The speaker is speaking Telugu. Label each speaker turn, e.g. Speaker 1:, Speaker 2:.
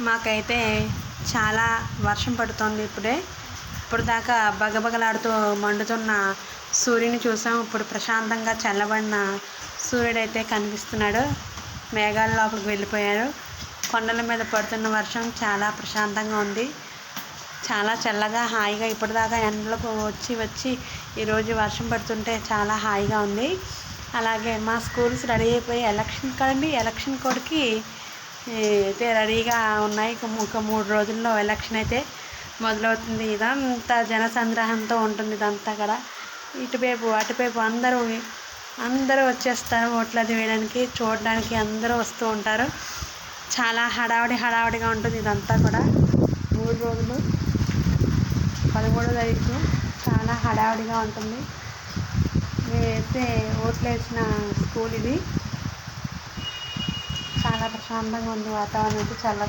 Speaker 1: మాకైతే చాలా వర్షం పడుతోంది ఇప్పుడే. ఇప్పుడు దాకా బగబగలాడుతూ మండుతున్న సూర్యుని చూసాం. ఇప్పుడు ప్రశాంతంగా చల్లబడిన సూర్యుడైతే కనిపిస్తున్నాడు. మేఘాల లోపలికి వెళ్ళిపోయారు. కొండల మీద పడుతున్న వర్షం చాలా ప్రశాంతంగా ఉంది. చాలా చల్లగా హాయిగా ఇప్పటిదాకా ఎండలకు వచ్చి ఈరోజు వర్షం పడుతుంటే చాలా హాయిగా ఉంది. అలాగే మా స్కూల్స్ రెడీ అయిపోయి ఎలక్షన్ కోడ్కి అయితే రెడీగా ఉన్నాయి. ఒక 3 రోజుల్లో ఎలక్షన్ అయితే మొదలవుతుంది. ఇదంతా జనసంద్రహంతో ఉంటుంది. ఇదంతా కూడా ఇటువైపు అటువైపు అందరూ వచ్చేస్తారు ఓట్లు అది వేయడానికి, చూడడానికి అందరూ వస్తూ ఉంటారు. చాలా హడావిడిగా ఉంటుంది ఇదంతా కూడా. 3 రోజులు 13వ తారీఖు చాలా హడావిడిగా ఉంటుంది. మేమైతే ఓట్లు వేసిన స్కూల్ ఇది. చాలా ప్రశాంతంగా ఉంది వాతావరణం అయితే చల్లగా.